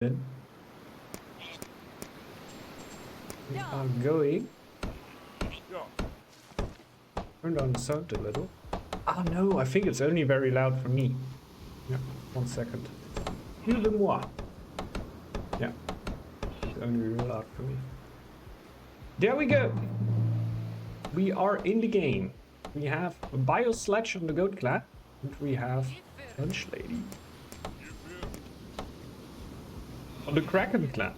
Then we are going. Turn down the sound a little. Oh no, I think it's only very loud for me. Yeah, 1 second. Excusez-moi. Yeah, it's only real loud for me. There we go. We are in the game. We have a bio sledge on the goat clan, and we have lunch lady on the Kraken clan.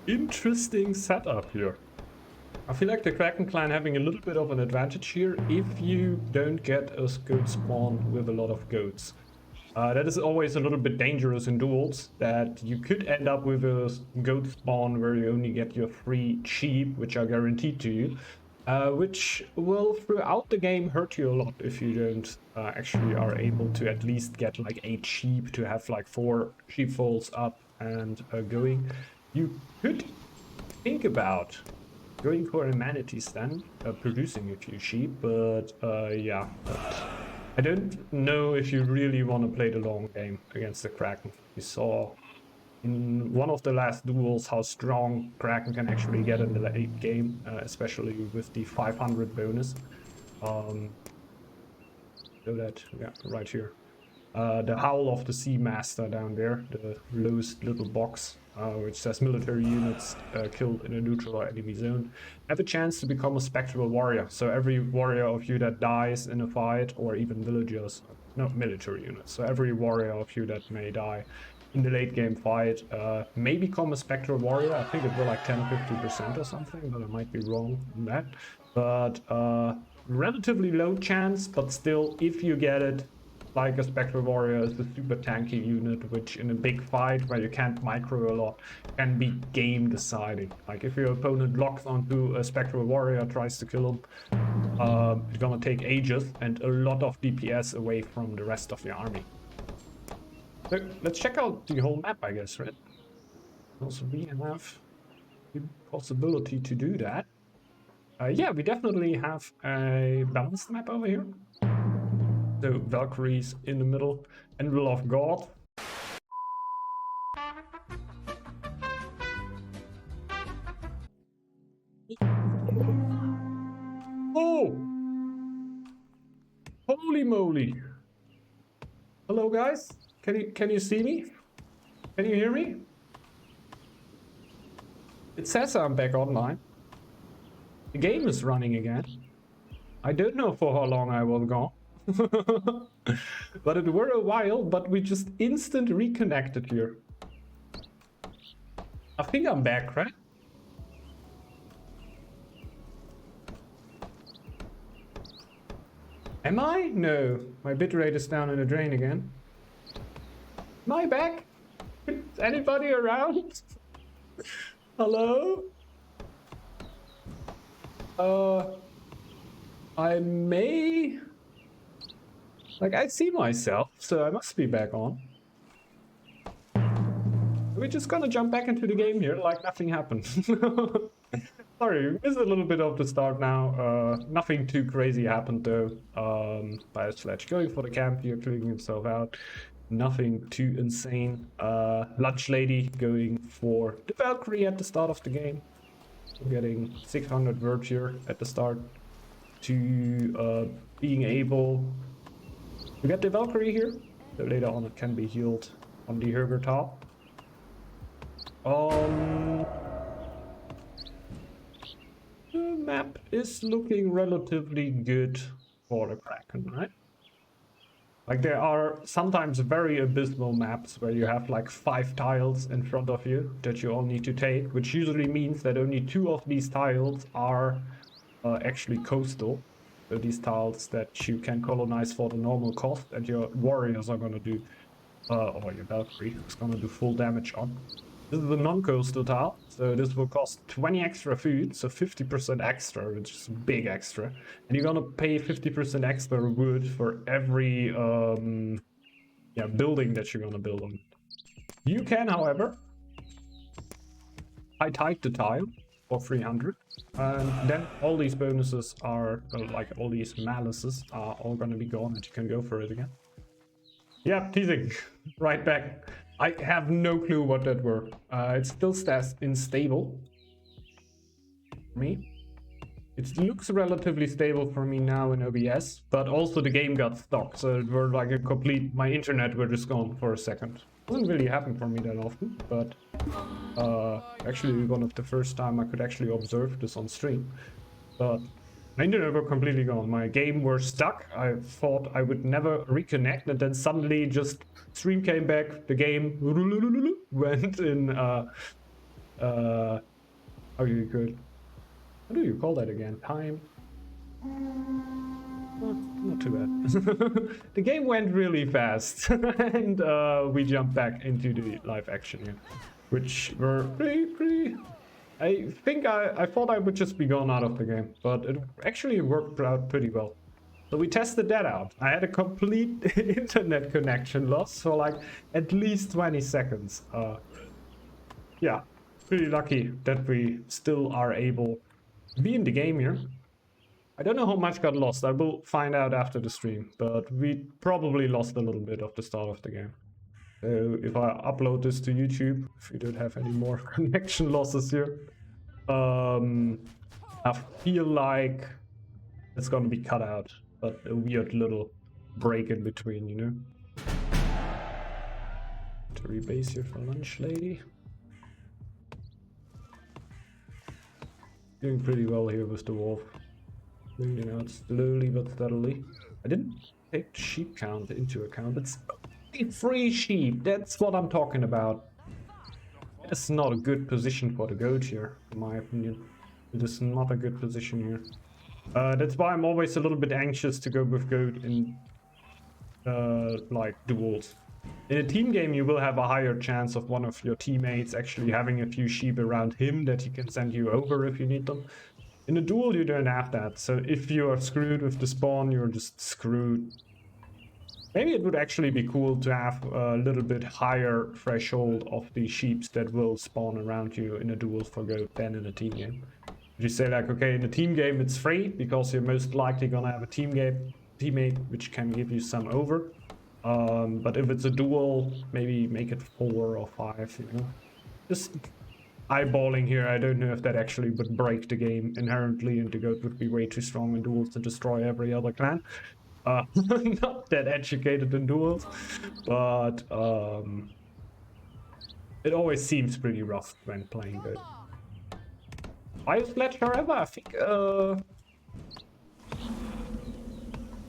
Interesting setup here. I feel like the Kraken clan having a little bit of an advantage here if you don't get a goat spawn with a lot of goats. That is always a little bit dangerous in duels, that you could end up with a goat spawn where you only get your 3 sheep, which are guaranteed to you, which will throughout the game hurt you a lot if you don't actually are able to at least get like 8 sheep to have like 4 sheepfolds up and going. You could think about going for amenities then, producing a few sheep, but yeah. I don't know if you really want to play the long game against the Kraken. You saw in one of the last duels how strong Kraken can actually get in the late game, especially with the 500 bonus. So that, yeah, right here. The Howl of the Sea Master down there, the lowest little box, which says military units killed in a neutral or enemy zone, have a chance to become a spectral warrior. So every warrior of you that dies in a fight, or even villagers, not military units, so every warrior of you that may die in the late game fight may become a spectral warrior. I think it will like 10-50% or something, but I might be wrong on that. But relatively low chance, but still, if you get it, like a spectral warrior is a super tanky unit, which in a big fight where you can't micro a lot can be game deciding. Like if your opponent locks onto a spectral warrior, tries to kill him, it's gonna take ages and a lot of DPS away from the rest of the army. So let's check out the whole map, I guess, right? Also, we have the possibility to do that. Yeah, we definitely have a balanced map over here. So Valkyries in the middle, and Will of God. Oh! Holy moly! Hello guys, can you see me? Can you hear me? It says I'm back online. The game is running again. I don't know for how long I was gone. But it were a while, but we just instant reconnected here. I think I'm back, right? Am I? No. My bitrate is down in the drain again. Am I back? Is anybody around? Hello? I may... Like, I see myself, so I must be back on. We're just gonna jump back into the game here like nothing happened. Sorry, we missed a little bit of the start now. Nothing too crazy happened though. By a sledge going for the camp here, clearing himself out. Nothing too insane. Lunch lady going for the Valkyrie at the start of the game. Getting 600 virtue at the start to being able to get the Valkyrie here. So later on it can be healed on the Herger top. The map is looking relatively good for the Kraken, right? Like there are sometimes very abysmal maps where you have like 5 tiles in front of you that you all need to take, which usually means that only 2 of these tiles are actually coastal. So these tiles that you can colonize for the normal cost and your warriors are gonna do, or your Valkyrie is gonna do full damage on. This is a non-coastal tile, so this will cost 20 extra food, so 50% extra, which is big extra. And you're gonna pay 50% extra wood for every building that you're gonna build on. You can, however, hide the tile for 300, and then all these bonuses are, like all these malices are all gonna be gone and you can go for it again. Yeah, teasing. Right back. I have no clue what that were. It still stays unstable for me. It looks relatively stable for me now in OBS, but also the game got stuck, so it were like a complete... My internet were just gone for a second. Doesn't really happen for me that often, but actually one of the first time I could actually observe this on stream. But my internet were completely gone. My game were stuck. I thought I would never reconnect, and then suddenly just stream came back. The game went in how do you call that again? Time? Not too bad. The game went really fast, and we jumped back into the live action here, which were pretty. I think I thought I would just be gone out of the game, but it actually worked out pretty well. So we tested that out. I had a complete internet connection loss for like at least 20 seconds. Yeah, pretty lucky that we still are able to be in the game here. I don't know how much got lost. I will find out after the stream, but we probably lost a little bit of the start of the game. So if I upload this to YouTube, if we don't have any more connection losses here, I feel like it's gonna be cut out, but a weird little break in between, you know? To rebase here for lunch, lady. Doing pretty well here with the wolf. Moving out slowly but steadily. I didn't take the sheep count into account. It's free sheep. That's what I'm talking about. It's not a good position for the goat here, in my opinion. It is not a good position here. That's why I'm always a little bit anxious to go with goat in like duels. In a team game, you will have a higher chance of one of your teammates actually having a few sheep around him that he can send you over if you need them. In a duel, you don't have that, so if you are screwed with the spawn, you're just screwed. Maybe it would actually be cool to have a little bit higher threshold of the sheeps that will spawn around you in a duel for goat than in a team game. If you say like, okay, in a team game it's free, because you're most likely gonna have a teammate which can give you some over. But if it's a duel, maybe make it 4 or 5, you know? Just eyeballing here, I don't know if that actually would break the game inherently, and the goat would be way too strong in duels to destroy every other clan. Not that educated in duels, but it always seems pretty rough when playing goat. Sledge, however, I think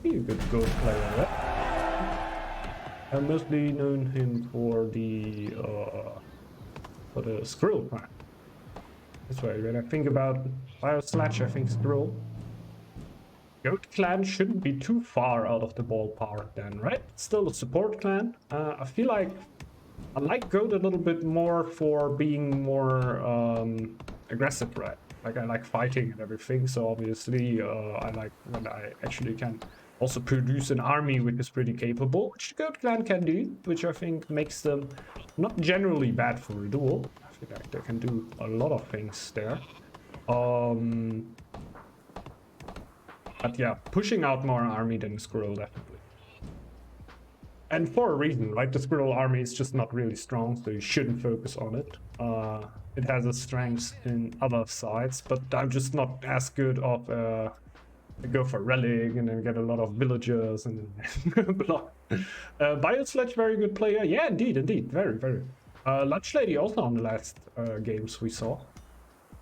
he's a good goat player, right? I've mostly known him for the Squirrel clan. That's why when I think about Sledge, I think Squirrel. Goat clan shouldn't be too far out of the ballpark then, right? It's still a support clan. I feel like I like Goat a little bit more for being more aggressive, right? Like I like fighting and everything, so obviously I like when I actually can also produce an army which is pretty capable, which the Goat clan can do, which I think makes them not generally bad for a duel. I feel like they can do a lot of things there. But yeah, pushing out more army than the Squirrel, definitely. And for a reason, right? The Squirrel army is just not really strong, so you shouldn't focus on it. It has its strengths in other sides, but I'm just not as good of go for relic and then get a lot of villagers and then block. Biosledge, very good player. Yeah, indeed, very. Lunch Lady also on the last games we saw.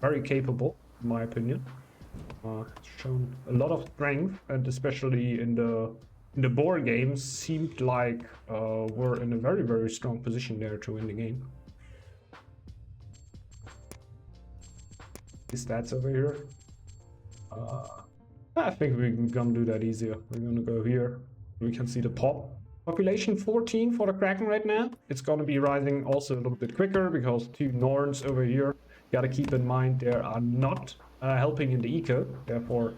Very capable, in my opinion. Shown a lot of strength, and especially in the board games, seemed like we're in a very strong position there to win the game. His stats over here. I think we're gonna do that easier. We're gonna go here. We can see the pop. Population 14 for the Kraken right now. It's gonna be rising also a little bit quicker because 2 Norns over here. Gotta keep in mind they are not helping in the eco. Therefore,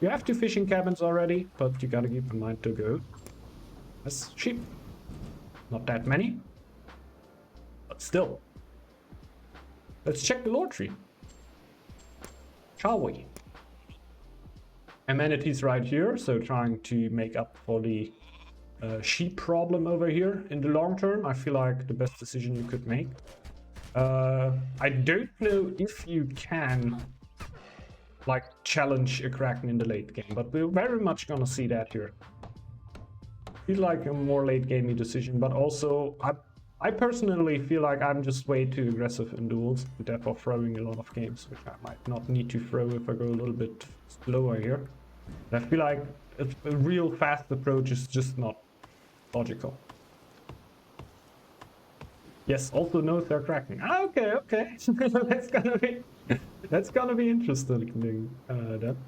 you have 2 fishing cabins already, but you gotta keep in mind to go. That's sheep. Not that many, but still. Let's check the lore tree. Shall we? Amenities right here, so trying to make up for the sheep problem over here. In the long term, I feel like the best decision you could make. I don't know if you can like challenge a Kraken in the late game, but we're very much gonna see that here. Feel like a more late gamey decision, but also I personally feel like I'm just way too aggressive in duels, therefore throwing a lot of games, which I might not need to throw if I go a little bit slower here. And I feel like a real fast approach is just not logical. Yes, also Northgard Kraken. Ah, okay, okay. That's gonna be interesting. That's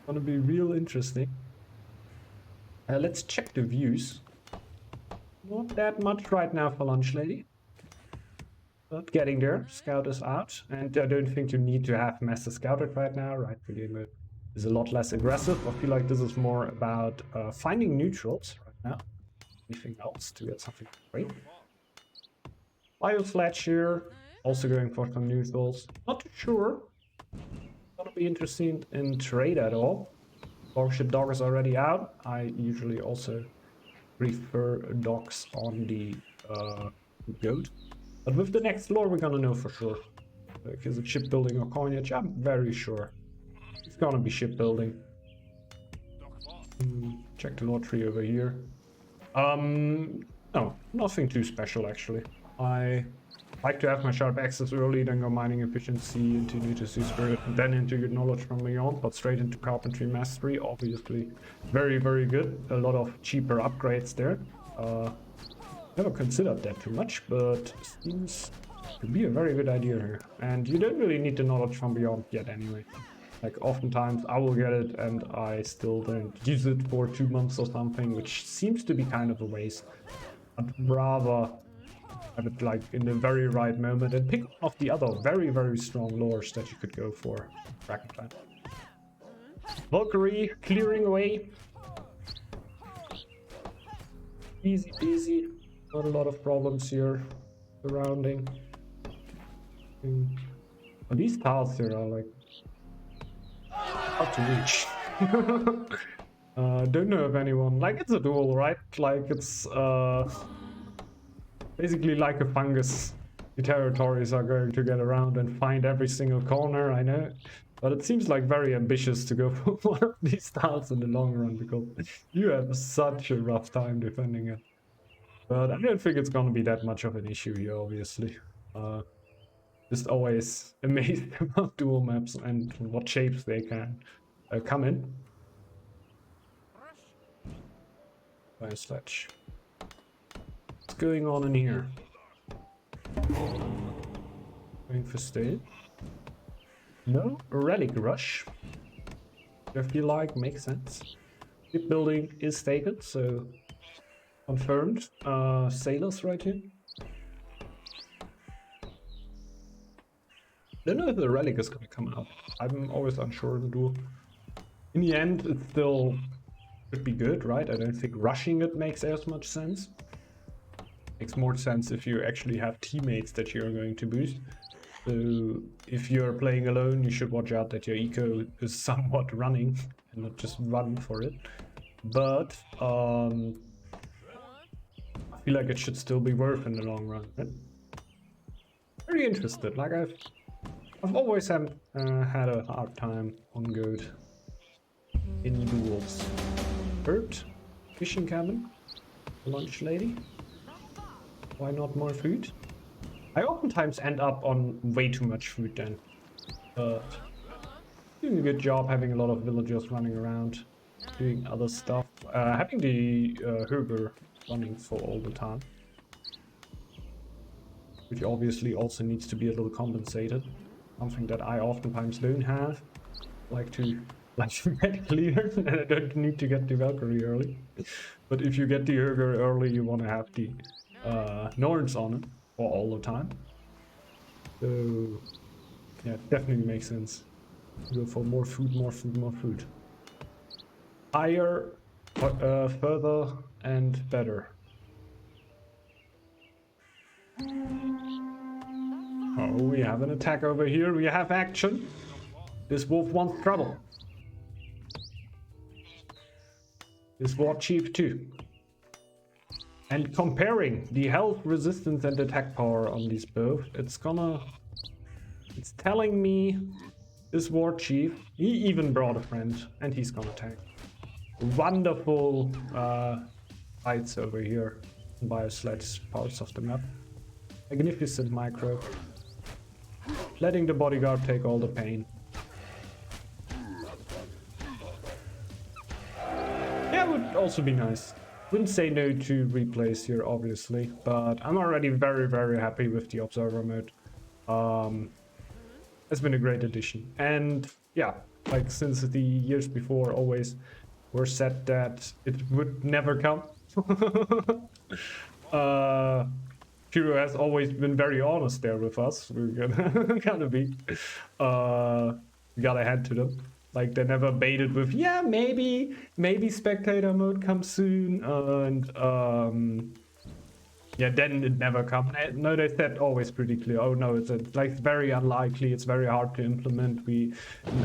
gonna be real interesting. Let's check the views. Not that much right now for lunch, lady. But getting there. Scout is out. And I don't think you need to have Master Scouted right now. Right, the game is a lot less aggressive. I feel like this is more about finding neutrals right now. Anything else to get something great. Bio Sledge here. Also going for some neutrals. Not too sure. Gonna be interested in trade at all. Longship Dog is already out. I usually also prefer dogs on the goat. But with the next lore, we're gonna know for sure. Is it shipbuilding or coinage? I'm very sure. It's gonna be shipbuilding. Check the lore tree over here. No, nothing too special actually. I like to have my sharp axes early, then go mining efficiency into Nutrisi Spirit, and then into your knowledge from beyond, but straight into carpentry mastery, obviously very, very good. A lot of cheaper upgrades there. Never considered that too much, but seems to be a very good idea here. And you don't really need the knowledge from beyond yet anyway. Like oftentimes I will get it and I still don't use it for 2 months or something, which seems to be kind of a waste. I'd rather have it like in the very right moment and pick off the other very, very strong lores that you could go for. Kraken clan. Valkyrie clearing away. Easy peasy. Not a lot of problems here surrounding. But these tiles here are like hard to reach. Don't know if anyone, like it's a duel, right? Like it's basically like a fungus. The territories are going to get around and find every single corner, I know. But it seems like very ambitious to go for one of these tiles in the long run because you have such a rough time defending it. But I don't think it's gonna be that much of an issue here, obviously. Just always amazed about dual maps and what shapes they can come in. Fire sledge. What's going on in here? Going for stay. No, relic rush. I feel like makes sense. Shipbuilding is taken, so confirmed. Sailors right here. Don't know if the relic is gonna come out. I'm always unsure in the duel. In the end, it still should be good, right? I don't think rushing it makes as much sense. Makes more sense if you actually have teammates that you're going to boost. So if you're playing alone, you should watch out that your eco is somewhat running and not just run for it. But I feel like it should still be worth in the long run. Right? Very interested. Like I've always had a hard time on Goat in duels. Bird, fishing cabin, lunch lady. Why not more food? I oftentimes end up on way too much food then. But doing a good job having a lot of villagers running around, doing other stuff. Having the herber running for all the time. Which obviously also needs to be a little compensated. Something that I oftentimes don't have. Like to get clear and I don't need to get the Valkyrie early. But if you get the herber early, you want to have the Norns on it for all the time. So yeah, it definitely makes sense. Go for more food, more food, more food. Higher, further, and better. Oh, we have an attack over here. We have action. This wolf wants trouble. This war chief too. And comparing the health, resistance, and attack power on these both, it's telling me this war chief, he even brought a friend, and he's gonna tank. Wonderful fights over here in Biosludge parts of the map. Magnificent micro. Letting the bodyguard take all the pain. Yeah, would also be nice. Wouldn't say no to replays here, obviously, but I'm already very, very happy with the observer mode. It's been a great addition. And yeah, like since the years before, always were said that it would never come. Kiro has always been very honest there with us. We're gonna be gotta hand to them. Like they never baited with, yeah, maybe spectator mode comes soon, and yeah, then it never comes. No, they said always pretty clear. Oh no, it's like very unlikely. It's very hard to implement. We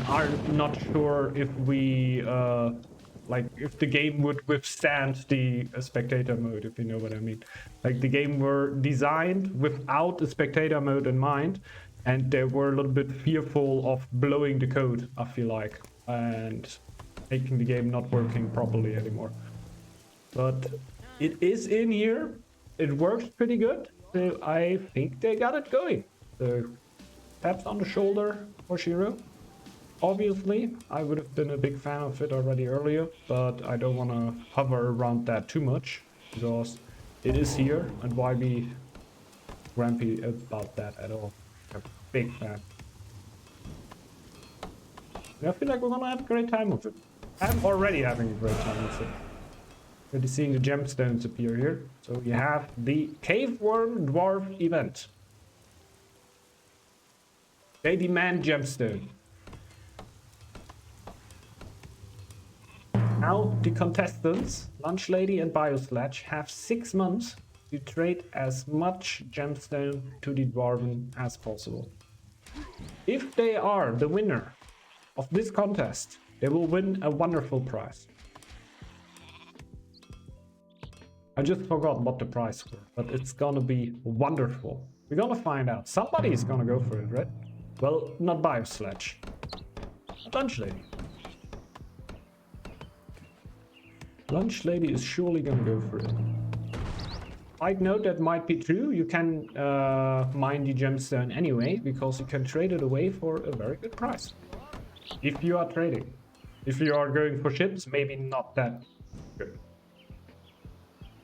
are not sure if we like if the game would withstand the spectator mode, if you know what I mean. Like the game were designed without a spectator mode in mind, and they were a little bit fearful of blowing the code, I feel like, and making the game not working properly anymore. But it is in here. It works pretty good, so I think they got it going. So taps on the shoulder for Shiro. Obviously, I would have been a big fan of it already earlier, but I don't want to hover around that too much, because it is here, and why be grumpy about that at all? I'm a big fan. And I feel like we're gonna have a great time with it. I'm already having a great time with it. Already seeing the gemstones appear here. So we have the Cave Worm Dwarf event. They demand gemstone. Now the contestants, Lunch Lady and Biosludge, have 6 months to trade as much gemstone to the Dwarven as possible. If they are the winner of this contest, they will win a wonderful prize. I just forgot what the prize was, but it's gonna be wonderful. We're gonna find out. Somebody is gonna go for it, right? Well, not Biosludge. Lunch Lady. Lunch Lady is surely gonna go for it. I'd note that might be true. You can mine the gemstone anyway, because you can trade it away for a very good price. If you are trading. If you are going for ships, maybe not that good.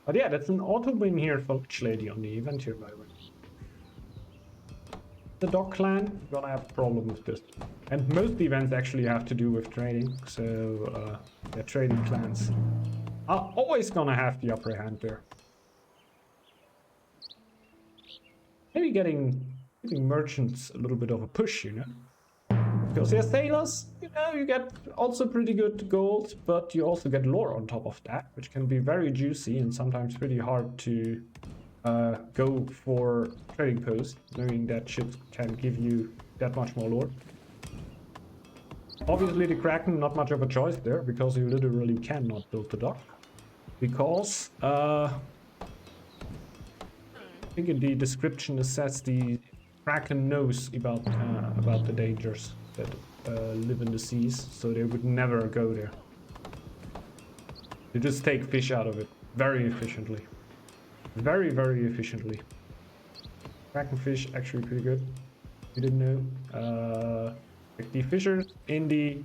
But yeah, that's an auto win here for Lunch Lady on the event here, by the way. The Dog Clan, gonna have a problem with this. And most events actually have to do with trading, so the trading clans are always gonna have the upper hand there. Maybe giving merchants a little bit of a push, you know? Because they're sailors, you know, you get also pretty good gold, but you also get lore on top of that, which can be very juicy and sometimes pretty hard to go for trading posts, knowing that ships can give you that much more lore. Obviously the Kraken, not much of a choice there, because you literally cannot build the dock. Because, I think in the description it says the Kraken knows about the dangers that live in the seas, so they would never go there. They just take fish out of it very efficiently. Very, very efficiently. Kraken fish actually pretty good. You didn't know. Like the fishers in the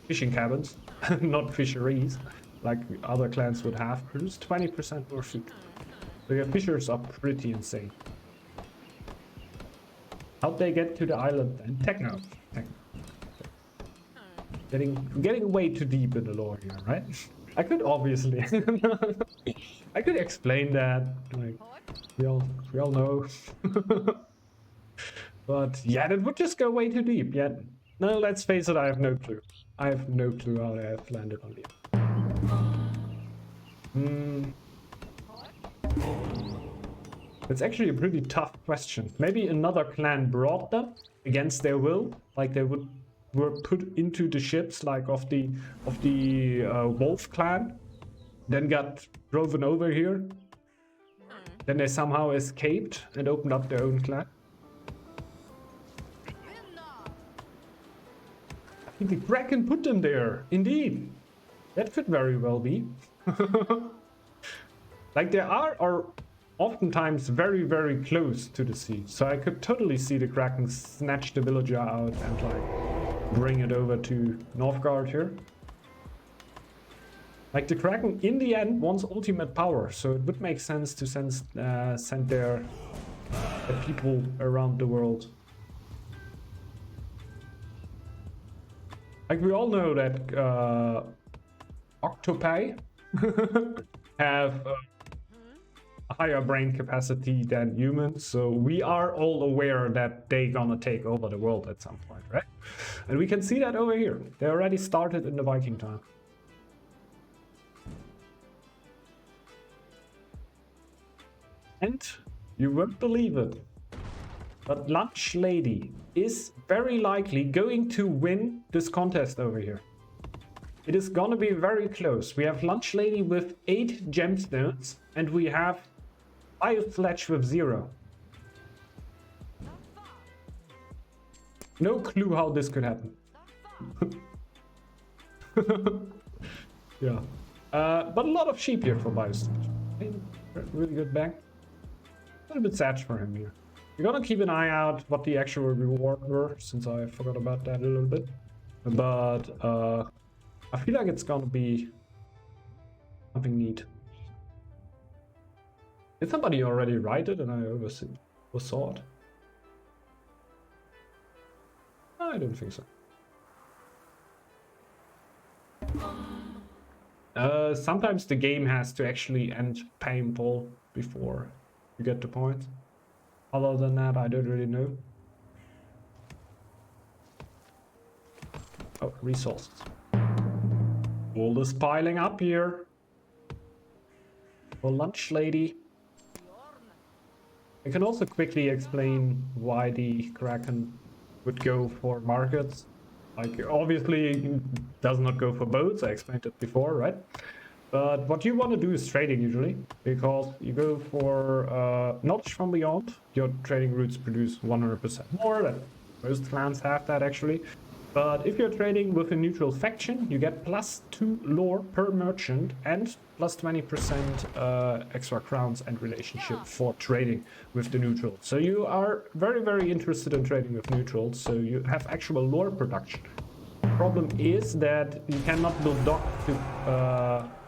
fishing cabins, not fisheries, like other clans would have, produce 20% more food. So your fishers are pretty insane. How'd they get to the island then? Techno. Getting way too deep in the lore here, right? I could obviously I could explain that, like we all know. But yeah, that would just go way too deep. Yeah, no, let's face it, I have no clue. I have no clue how they have landed on the It's actually a pretty tough question. Maybe another clan brought them against their will, like they were put into the ships, like of the Wolf clan, then got driven over here. Then they somehow escaped and opened up their own clan. I think the Kraken put them there. Indeed. That could very well be. Like they are oftentimes very, very close to the sea. So I could totally see the Kraken snatch the villager out and like bring it over to Northgard here. Like the Kraken in the end wants ultimate power, so it would make sense to send their people around the world. Like we all know that octopi have a higher brain capacity than humans, so we are all aware that they're gonna take over the world at some point, right? And we can see that over here. They already started in the Viking time. And you won't believe it, but Lunch Lady is very likely going to win this contest over here. It is gonna be very close. We have Lunch Lady with 8 gemstones and we have Biosledge with 0. No clue how this could happen. Yeah. But a lot of sheep here for Biosledge. Really good bang. A little bit sad for him here. We're gonna keep an eye out what the actual reward were, since I forgot about that a little bit. But I feel like it's gonna be something neat. Did somebody already write it and I oversaw it? I don't think so. Sometimes the game has to actually end paintball before you get the point. Other than that, I don't really know. Oh, resources. All this piling up here. For Lunch Lady. I can also quickly explain why the Kraken would go for markets. Like, obviously, it does not go for boats, I explained it before, right? But what you want to do is trading usually, because you go for Knowledge from Beyond. Your trading routes produce 100% more. That most clans have that actually. But if you're trading with a neutral faction, you get +2 lore per merchant and +20% extra crowns and relationship for trading with the neutral. So you are very, very interested in trading with neutrals, so you have actual lore production. Problem is that you cannot build dock to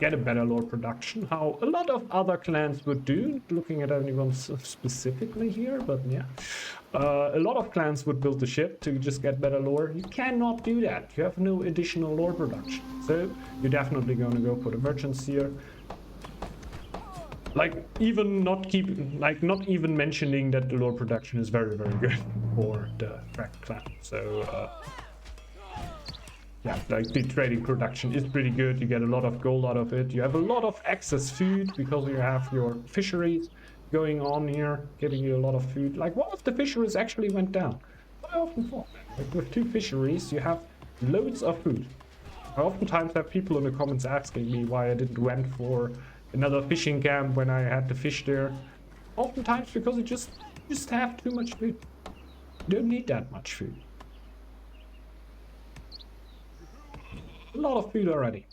get a better lore production, how a lot of other clans would do, looking at anyone specifically here, but yeah. A lot of clans would build the ship to just get better lore. You cannot do that. You have no additional lore production. So you're definitely going to go for the merchants here. Like not even mentioning that the lore production is very, very good for the Kraken clan. So yeah, like the trading production is pretty good. You get a lot of gold out of it. You have a lot of excess food because you have your fisheries going on here, giving you a lot of food. Like one of the fisheries actually went down. I often thought, like with 2 fisheries, you have loads of food. I oftentimes have people in the comments asking me why I didn't went for another fishing camp when I had to fish there. Oftentimes because you just have too much food. You don't need that much food. A lot of food already.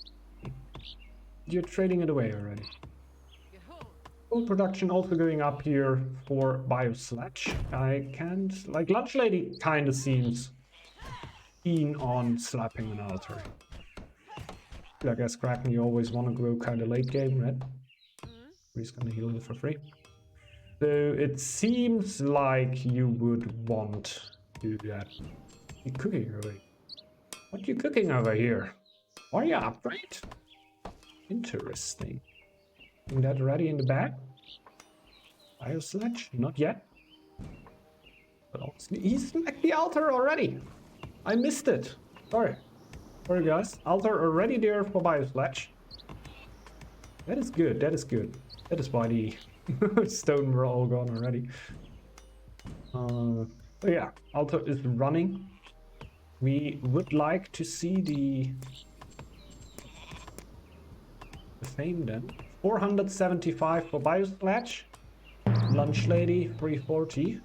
You're trading it away already. Gold production also going up here for Biosledge. I can't... Like, Lunch Lady kind of seems keen on slapping an altar. I guess Kraken, you always want to go kind of late game, right? He's gonna heal it for free. So it seems like you would want to do that. You're cooking away. What are you cooking over here? Warrior upgrade? Interesting. Is that already in the bag? Biosledge? Not yet. But honestly, he's smacked the altar already. I missed it. Sorry. Sorry guys. Altar already there for Biosledge. That is good. That is good. That is why the stone were all gone already. So yeah, altar is running. We would like to see the fame then. 475 for Biosplash. Lunch Lady, 340.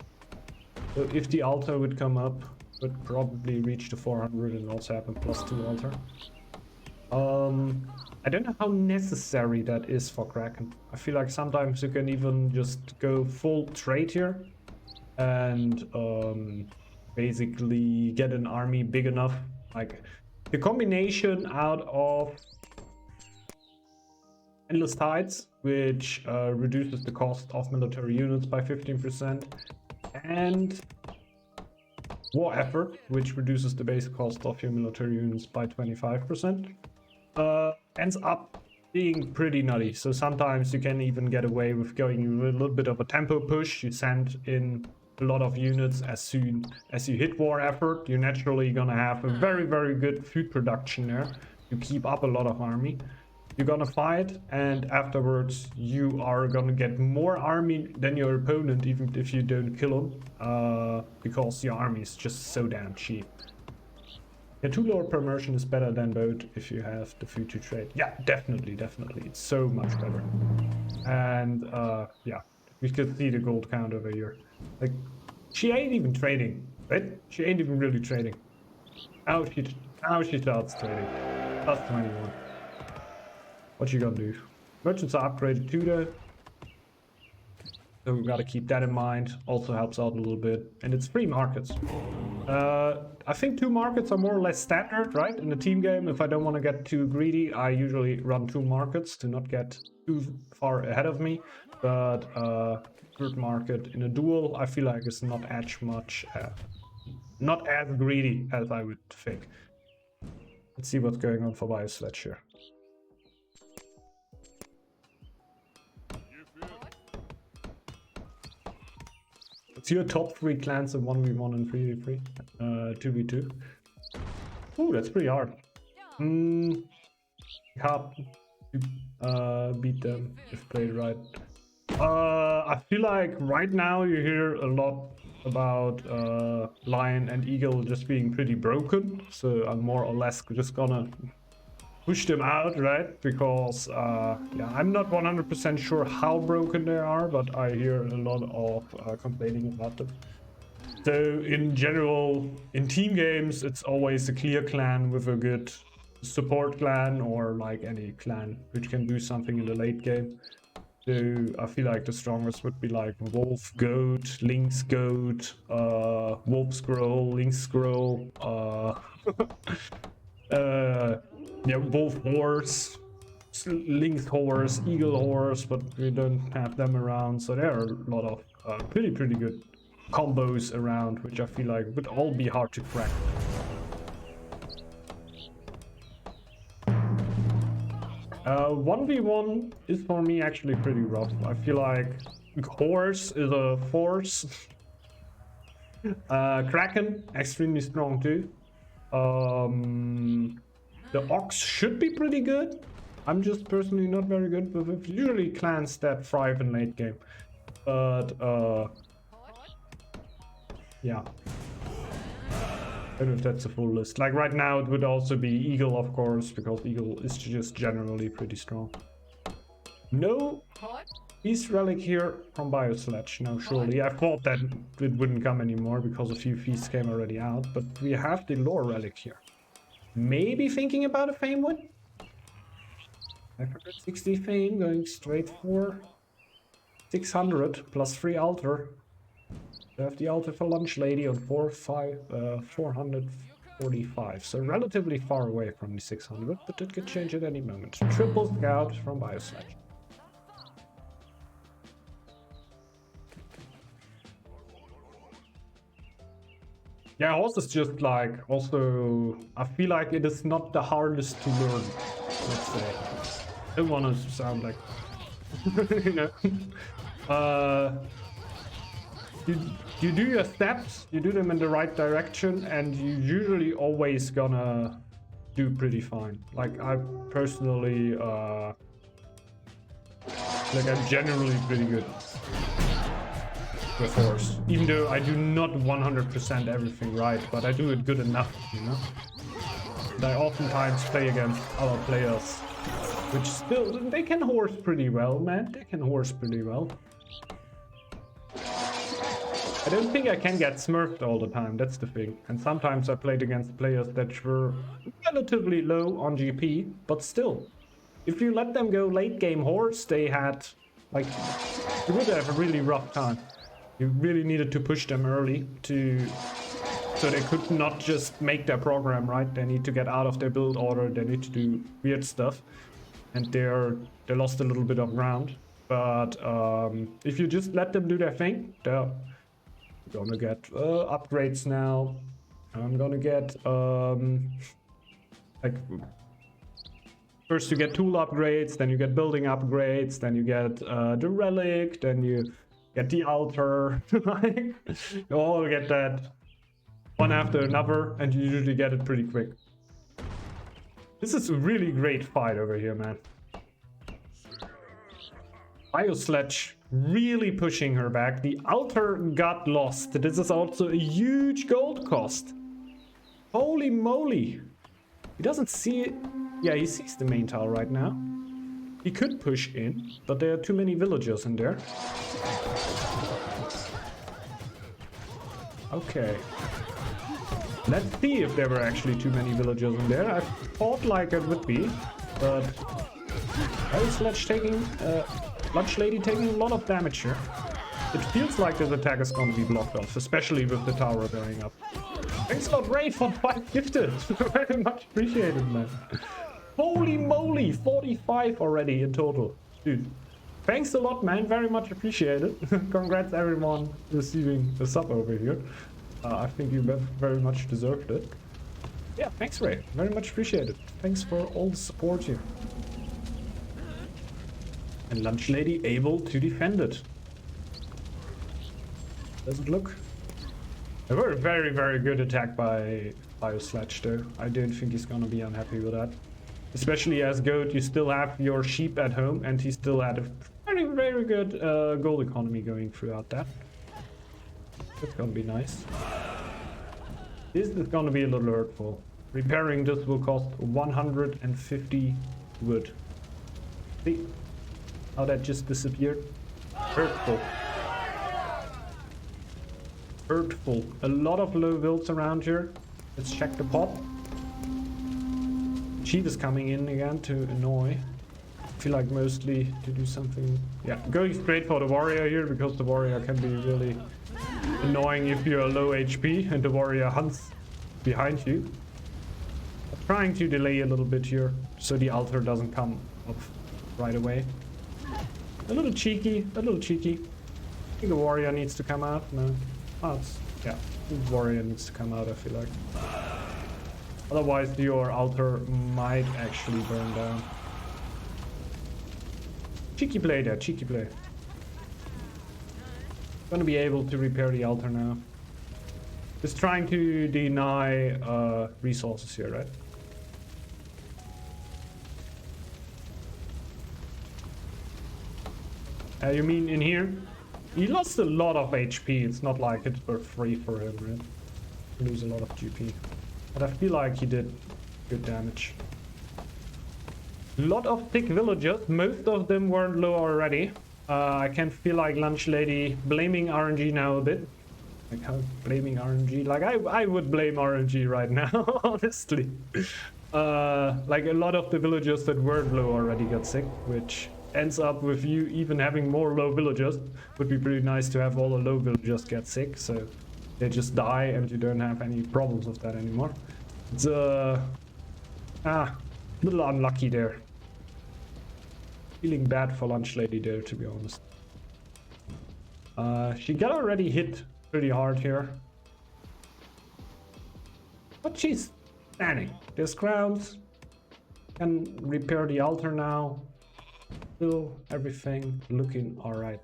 So if the altar would come up, would probably reach the 400 and also have a +2 altar. I don't know how necessary that is for Kraken. I feel like sometimes you can even just go full trade here and basically get an army big enough. Like the combination out of Endless Tides, which reduces the cost of military units by 15%, and War Effort, which reduces the base cost of your military units by 25%, ends up being pretty nutty. So sometimes you can even get away with going with a little bit of a tempo push. You send in a lot of units as soon as you hit War Effort. You're naturally gonna have a very, very good food production there. You keep up a lot of army. You're gonna fight, and afterwards you are gonna get more army than your opponent, even if you don't kill him, because your army is just so damn cheap. Yeah, 2 lore per merchant is better than both if you have the food to trade. Yeah, definitely, definitely. It's so much better. And yeah, we could see the gold count over here. Like, she ain't even trading, right? She ain't even really trading. Now she starts trading. Plus 21. What you gonna do? Merchants are upgraded too though. So we gotta keep that in mind. Also helps out a little bit. And it's 3 markets. I think 2 markets are more or less standard, right? In the team game, if I don't want to get too greedy, I usually run 2 markets to not get too far ahead of me. But third market in a duel, I feel like it's not not as greedy as I would think. Let's see what's going on for Biosledge here. It's your top 3 clans in 1v1 and 3v3, 2v2. Ooh, that's pretty hard. Hard to beat them if played right. I feel like right now you hear a lot about Lion and Eagle just being pretty broken. So I'm more or less just gonna push them out, right? Because yeah, I'm not 100% sure how broken they are, but I hear a lot of complaining about them. So in general, in team games, it's always a clear clan with a good support clan, or like any clan which can do something in the late game. So I feel like the strongest would be like Wolf Goat, Lynx Goat, Wolf Scroll, Lynx Scroll, yeah, Wolf Horse, Lynx Horse, Eagle Horse, but we don't have them around. So there are a lot of pretty good combos around, which I feel like would all be hard to crack. Uh, 1v1 is for me actually pretty rough. I feel like Horse is a force. Kraken, extremely strong too. The Ox should be pretty good. I'm just personally not very good with usually clans that thrive in late game. But yeah. I don't know if that's a full list. Like right now it would also be Eagle, of course, because Eagle is just generally pretty strong. No Feast Relic here from Biosledge. No, surely. I thought that it wouldn't come anymore because a few feasts came already out, but we have the Lore Relic here. Maybe thinking about a Fame win? 560 Fame going straight for 600 plus 3 altar. We have the altar for Lunch Lady on 445, so relatively far away from the 600, but it could change at any moment. Triple Scout from Biosledge. Yeah, horse is just like, also, I feel like it is not the hardest to learn, let's say. I don't want to sound like, you know. You do your steps, you do them in the right direction, and you usually always gonna do pretty fine. Like I personally, like I'm generally pretty good with horse. Even though I do not 100% everything right, but I do it good enough, you know? And I oftentimes play against other players Which still, they can horse pretty well, man. They can horse pretty well. I don't think I can get smurfed all the time, that's the thing. And sometimes I played against players that were relatively low on GP, but still. If you let them go late game horse, they had, like, you would have a really rough time. You really needed to push them early so they could not just make their program, right? They need to get out of their build order, they need to do weird stuff. And they lost a little bit of ground. But if you just let them do their thing, they're gonna get upgrades now. I'm gonna get like, first you get tool upgrades, then you get building upgrades, then you get the relic, then you get the altar. Like, you all get that one after another, and you usually get it pretty quick. This is a really great fight over here, man. Biosledge really pushing her back. The altar got lost. This is also a huge gold cost. Holy moly. He doesn't see it. Yeah, he sees the main tower right now. He could push in, but there are too many villagers in there. Okay. Let's see if there were actually too many villagers in there. I thought like it would be, but Biosledge taking Lunch Lady taking a lot of damage here. It feels like this attack is going to be blocked off, especially with the tower going up. Thanks a lot, Ray, for 5 gifted. Very much appreciated, man. Holy moly, 45 already in total. Dude, thanks a lot, man. Very much appreciated. Congrats, everyone receiving a sub over here. I think you very much deserved it. Yeah, thanks, Ray. Very much appreciated. Thanks for all the support here. And Lunch Lady able to defend it. Does it look? They were a very, very good attack by Biosledge though. I don't think he's gonna be unhappy with that. Especially as Goat, you still have your sheep at home, and he still had a very, very good gold economy going throughout that. That's gonna be nice. This is gonna be a little hurtful. Repairing this will cost 150 wood. See? How that just disappeared? Hurtful. Hurtful. A lot of low builds around here. Let's check the pot. Chief is coming in again to annoy. I feel like mostly to do something. Yeah, going straight for the warrior here, because the warrior can be really annoying if you're low HP and the warrior hunts behind you. I'm trying to delay a little bit here so the altar doesn't come up right away. A little cheeky, a little cheeky. I think the warrior needs to come out. No. Oh, yeah, the warrior needs to come out, I feel like. Otherwise, your altar might actually burn down. Cheeky play there, cheeky play. Gonna be able to repair the altar now. Just trying to deny resources here, right? You mean in here? He lost a lot of HP. It's not like it's for free for him, right? He lose a lot of GP. But I feel like he did good damage. A lot of thick villagers. Most of them weren't low already. I can feel like Lunch Lady blaming RNG now a bit. Like how blaming RNG? Like I would blame RNG right now, honestly. Like a lot of the villagers that weren't low already got sick, which ends up with you even having more low villagers. Would be pretty nice to have all the low villagers get sick, so they just die and you don't have any problems with that anymore. It's a little unlucky there. Feeling bad for Lunch Lady there, to be honest. She got already hit pretty hard here, but she's standing. There's crowns. Can repair the altar now. Still everything looking alright.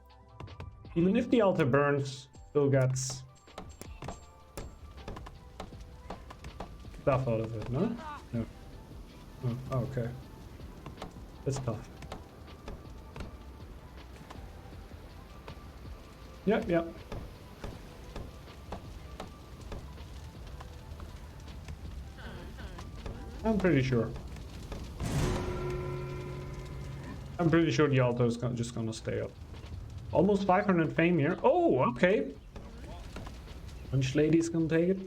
Even if the altar burns, still gets stuff out of it, no? No. Oh, okay. That's tough. Yep. I'm pretty sure. I'm pretty sure the alto is just gonna stay up. Almost 500 fame here. Oh, okay. Lunch lady's gonna take it.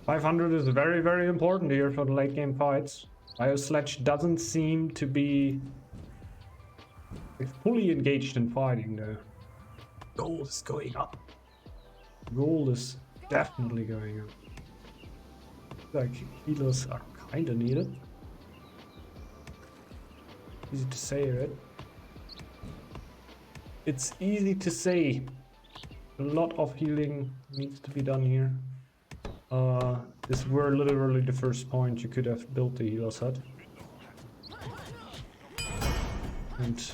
$500 is very, very important here for the late game fights. Biosledge doesn't seem to be fully engaged in fighting though. Gold is going up. Gold is definitely going up. Like healers are kinda needed. Easy to say, right? It's easy to say. A lot of healing needs to be done here. This were literally the first point you could have built the healer's hut. And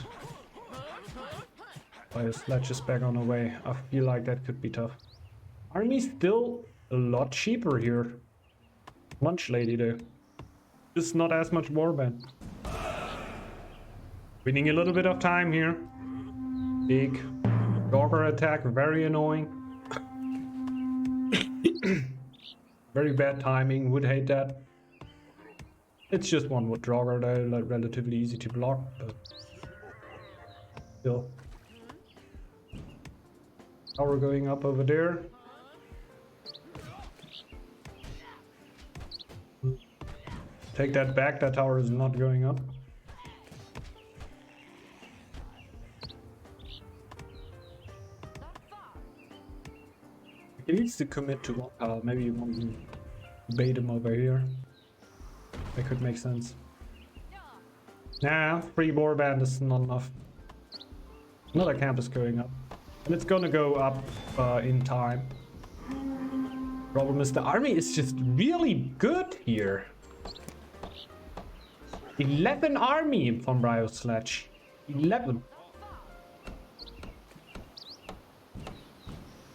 Biosledge is back on the way. I feel like that could be tough. Army's still a lot cheaper here. Lunch lady though. Just not as much warband. Winning a little bit of time here. Big dogger attack, very annoying. Very bad timing, would hate that. It's just one with Draugr though, like relatively easy to block, but still. Tower going up over there. Take that back, that tower is not going up. He needs to commit to one. Maybe you want to bait him over here. That could make sense. Nah, free warband is not enough. Another camp is going up. And it's gonna go up in time. Problem is the army is just really good here. 11 army from Biosledge. 11.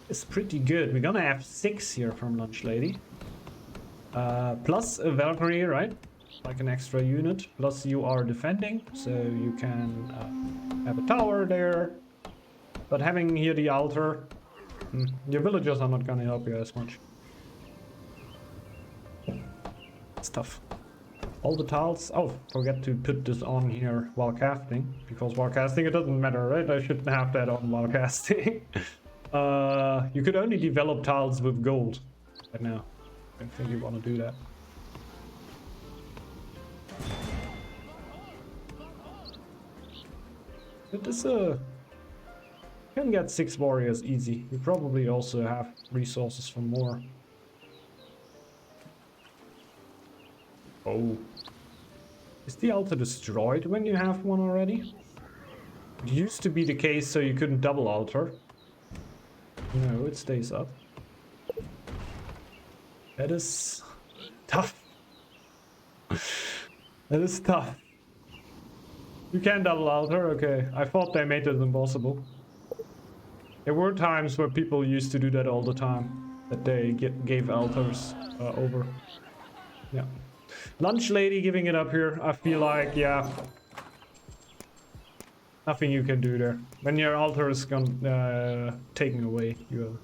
It's pretty good. We're gonna have 6 here from Lunch Lady. Plus a Valkyrie, right? Like an extra unit. Plus you are defending, so you can have a tower there. But having here the altar, your villagers are not gonna help you as much. It's tough. All the tiles. Oh, forget to put this on here while casting. Because while casting it doesn't matter, right? I shouldn't have that on while casting. You could only develop tiles with gold right now. I don't think you want to do that. It is a... You can get 6 warriors easy. You probably also have resources for more. Oh. Is the altar destroyed when you have one already? It used to be the case so you couldn't double altar. No, it stays up. That is tough. That is tough. You can double altar? Okay. I thought they made it impossible. There were times where people used to do that all the time. That they gave altars over. Yeah. Lunch Lady giving it up here. I feel like, yeah. Nothing you can do there. When your altar is gone, taken away, you're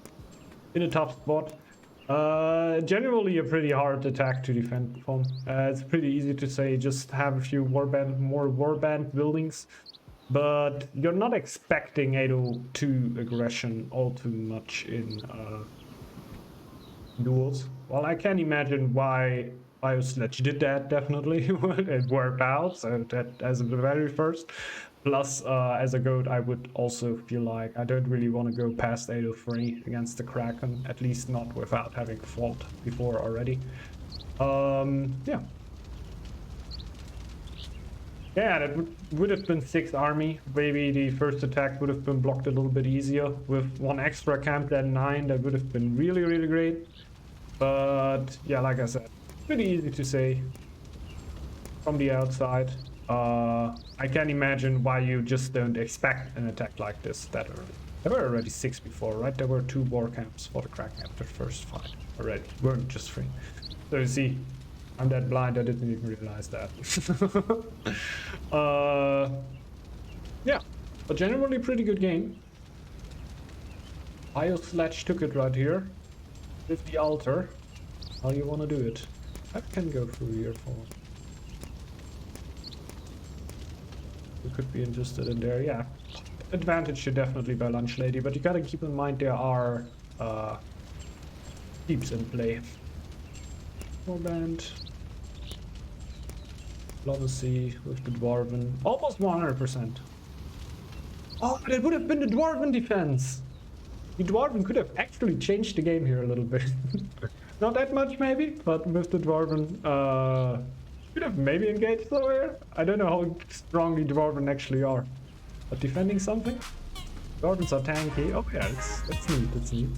in a tough spot. Generally a pretty hard attack to defend from. It's pretty easy to say just have a few more warband buildings, but you're not expecting 802 aggression all too much in duels. Well, I can imagine why Biosledge did that, definitely. It worked out, so that as the very first. Plus, as a goat, I would also feel like I don't really want to go past 803 against the Kraken, at least not without having fought before already. Yeah. Yeah, that would have been 6 army. Maybe the first attack would have been blocked a little bit easier. With 1 extra camp, then 9, that would have been really, really great. But, yeah, like I said, pretty easy to say from the outside. I can imagine why you just don't expect an attack like this that early. There were already 6 before, right? There were 2 war camps for the Kraken after the first fight already. Weren't just 3. So you see, I'm that blind I didn't even realize that. Yeah, but generally pretty good game. Biosledge took it right here. with the altar. How you want to do it? I can go through here for. You could be interested in there, yeah. Advantage should definitely by Lunch Lady, but you gotta keep in mind there are keeps in play. Warband. Diplomacy with the Dwarven. Almost 100%. Oh, that would have been the Dwarven defense! The Dwarven could have actually changed the game here a little bit. Not that much maybe, but with the Dwarven, could have maybe engaged somewhere. I don't know how strong the Dwarven actually are. But defending something? Dwarvens are tanky. Oh yeah, that's neat, that's neat.